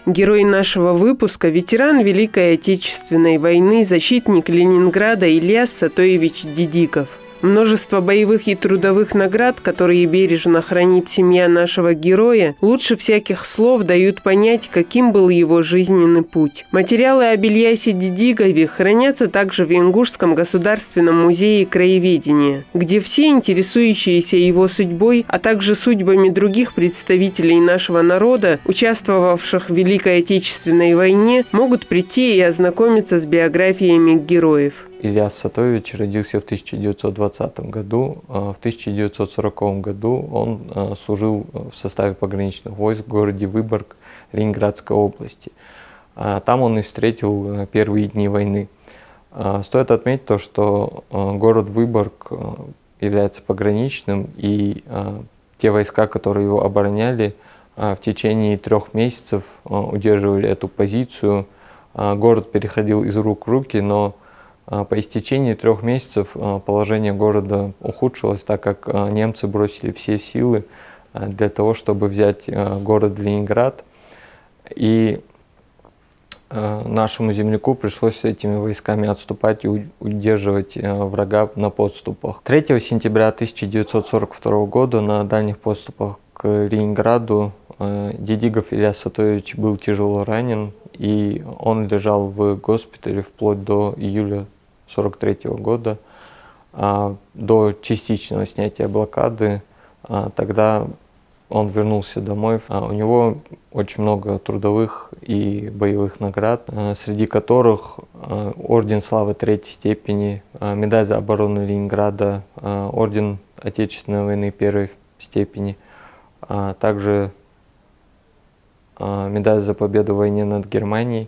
Герой нашего выпуска – ветеран Великой Отечественной войны, защитник Ленинграда Ильяс Сатоевич Дидиков. Множество боевых и трудовых наград, которые бережно хранит семья нашего героя, лучше всяких слов дают понять, каким был его жизненный путь. Материалы об Ильясе Дидикове хранятся также в Ингушском государственном музее краеведения, где все интересующиеся его судьбой, а также судьбами других представителей нашего народа, участвовавших в Великой Отечественной войне, могут прийти и ознакомиться с биографиями героев. Ильяс Сатоевич родился в 1920 году. В 1940 году он служил в составе пограничных войск в городе Выборг Ленинградской области. Там он и встретил первые дни войны. Стоит отметить то, что город Выборг является пограничным, и те войска, которые его обороняли, в течение 3 месяцев удерживали эту позицию. Город переходил из рук в руки, но по истечении 3 месяцев положение города ухудшилось, так как немцы бросили все силы для того, чтобы взять город Ленинград. И нашему земляку пришлось с этими войсками отступать и удерживать врага на подступах. 3 сентября 1942 года на дальних подступах к Ленинграду Дидиков Ильяс Сатоевич был тяжело ранен, и он лежал в госпитале вплоть до июля 1943 года, до частичного снятия блокады. Тогда он вернулся домой. У него очень много трудовых и боевых наград, среди которых орден славы 3-й степени, медаль за оборону Ленинграда, орден Отечественной войны 1-й степени, также медаль за победу в войне над Германией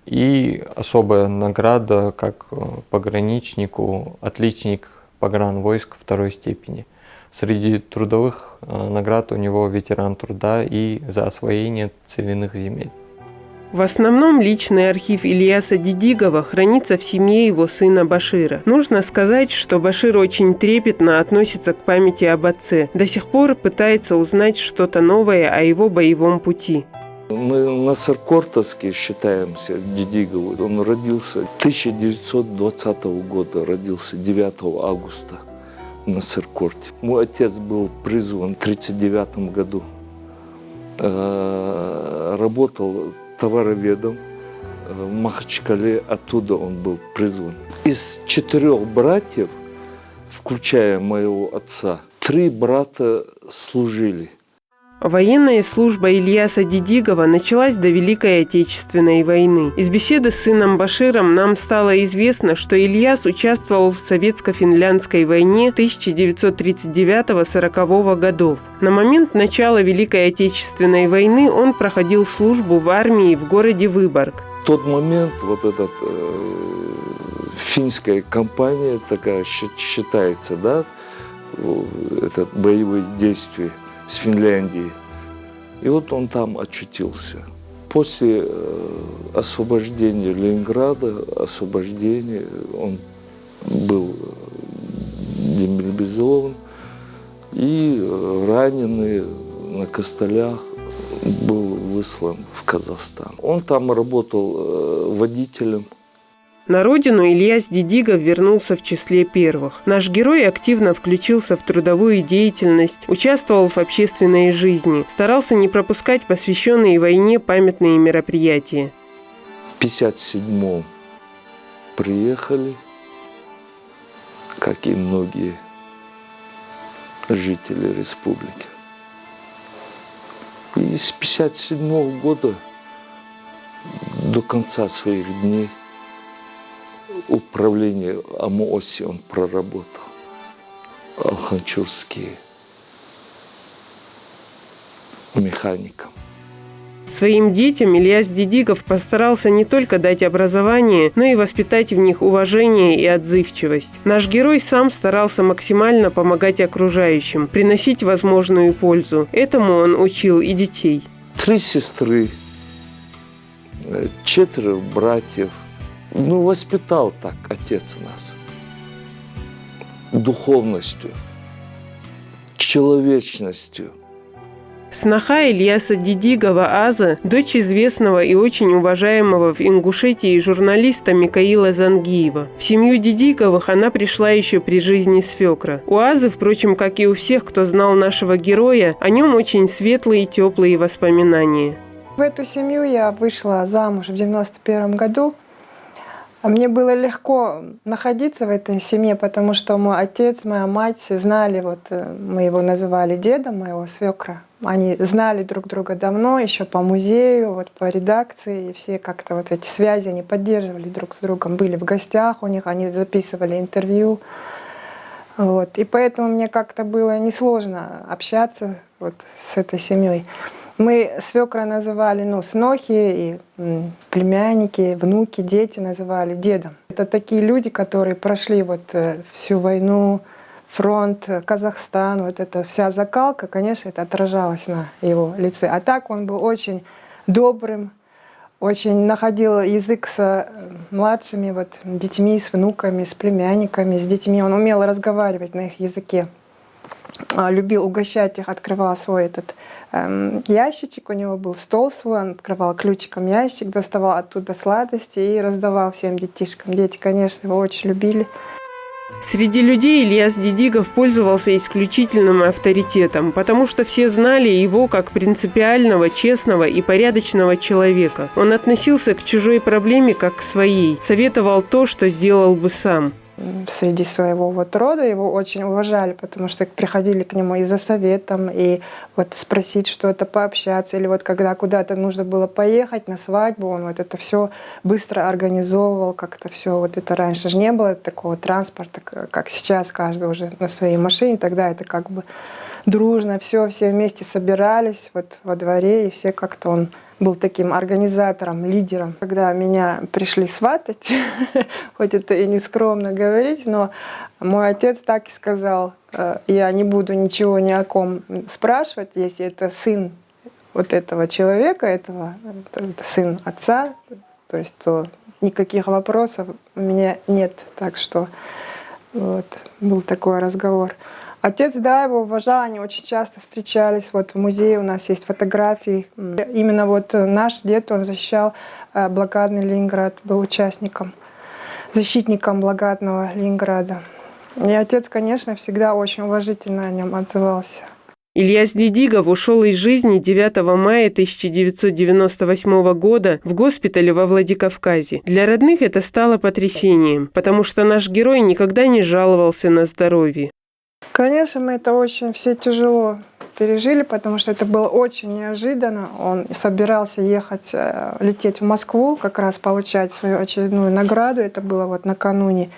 и особая награда как пограничнику, отличник погранвойск 2-й степени. Среди трудовых наград у него ветеран труда и за освоение целинных земель. В основном личный архив Ильяса Дидикова хранится в семье его сына Башира. Нужно сказать, что Башир очень трепетно относится к памяти об отце. До сих пор пытается узнать что-то новое о его боевом пути. Мы на Саркортовске считаемся Дидикову. Он родился 1920 года, родился 9 августа на Саркорте. Мой отец был призван в 1939 году. Работал товароведом в Махачкале, оттуда он был призван. Из 4 братьев, включая моего отца, 3 брата служили. Военная служба Ильяса Дидикова началась до Великой Отечественной войны. Из беседы с сыном Баширом нам стало известно, что Ильяс участвовал в Советско-финляндской войне 1939-1940 годов. На момент начала Великой Отечественной войны он проходил службу в армии в городе Выборг. В тот момент вот эта финская кампания такая считается, да, это боевые действия с Финляндией. И вот он там очутился. После освобождения Ленинграда, он был демобилизован и раненый на костылях был выслан в Казахстан. Он там работал водителем. На родину Ильяс Дидиков вернулся в числе первых. Наш герой активно включился в трудовую деятельность, участвовал в общественной жизни, старался не пропускать посвященные войне памятные мероприятия. В 1957-м приехали, как и многие жители республики. И с 1957 года до конца своих дней управление АМОСи он проработал, Алханчурские, механиком. Своим детям Ильяс Дидиков постарался не только дать образование, но и воспитать в них уважение и отзывчивость. Наш герой сам старался максимально помогать окружающим, приносить возможную пользу. Этому он учил и детей. 3 сестры, 4 братьев. Воспитал так отец нас. Духовностью, человечностью. Сноха Ильяса Дидигова Аза – дочь известного и очень уважаемого в Ингушетии журналиста Микаила Зангиева. В семью Дидиговых она пришла еще при жизни свекра. У Азы, впрочем, как и у всех, кто знал нашего героя, о нем очень светлые и теплые воспоминания. В эту семью я вышла замуж в 91 году. Мне было легко находиться в этой семье, потому что мой отец, моя мать знали, мы его называли дедом, моего свекра. Они знали друг друга давно, еще по музею, по редакции, и все как-то эти связи они поддерживали друг с другом, были в гостях у них, они записывали интервью. И поэтому мне как-то было несложно общаться с этой семьей. Мы свекра называли, снохи, и племянники, внуки, дети называли дедом. Это такие люди, которые прошли всю войну, фронт, Казахстан, эта вся закалка, конечно, это отражалось на его лице. А так он был очень добрым, очень находил язык с младшими детьми, с внуками, с племянниками, с детьми. Он умел разговаривать на их языке, любил угощать их, открывал свой ящичек, у него был стол свой, он открывал ключиком ящик, доставал оттуда сладости и раздавал всем детишкам. Дети, конечно, его очень любили. Среди людей Ильяс Дидигов пользовался исключительным авторитетом, потому что все знали его как принципиального, честного и порядочного человека. Он относился к чужой проблеме как к своей, советовал то, что сделал бы сам. Среди своего рода его очень уважали, потому что приходили к нему и за советом, и спросить что-то, пообщаться, или когда куда-то нужно было поехать на свадьбу, он это все быстро организовывал, как-то все это раньше же не было такого транспорта, как сейчас, каждый уже на своей машине, тогда это дружно, все вместе собирались во дворе, и все как-то он был таким организатором, лидером. Когда меня пришли сватать, хоть это и не скромно говорить, но мой отец так и сказал: я не буду ничего ни о ком спрашивать, если это сын этого человека, это сын отца, то никаких вопросов у меня нет. Так что был такой разговор. Отец, его уважал, они очень часто встречались. В музее у нас есть фотографии. Именно наш дед, он защищал блокадный Ленинград, был участником, защитником блокадного Ленинграда. И отец, конечно, всегда очень уважительно о нем отзывался. Ильяс Дидигов ушел из жизни 9 мая 1998 года в госпитале во Владикавказе. Для родных это стало потрясением, потому что наш герой никогда не жаловался на здоровье. Конечно, мы это очень все тяжело пережили, потому что это было очень неожиданно. Он собирался лететь в Москву, как раз получать свою очередную награду. Это было накануне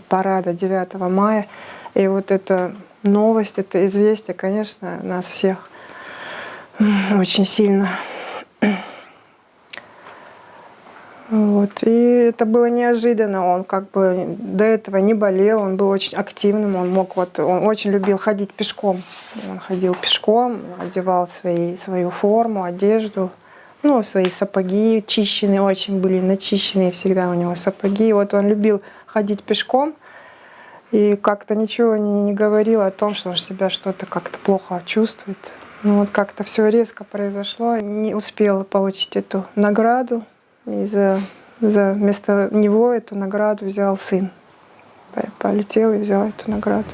парада 9 мая. И эта новость, это известие, конечно, нас всех очень сильно. И это было неожиданно. Он до этого не болел, он был очень активным, он очень любил ходить пешком. Он ходил пешком, одевал свою форму, одежду, свои сапоги чищенные, очень были начищенные всегда у него сапоги. Он любил ходить пешком и как-то ничего не говорил о том, что он себя что-то как-то плохо чувствует. Но как-то все резко произошло, не успел получить эту награду. И вместо него эту награду взял сын. Полетел и взял эту награду.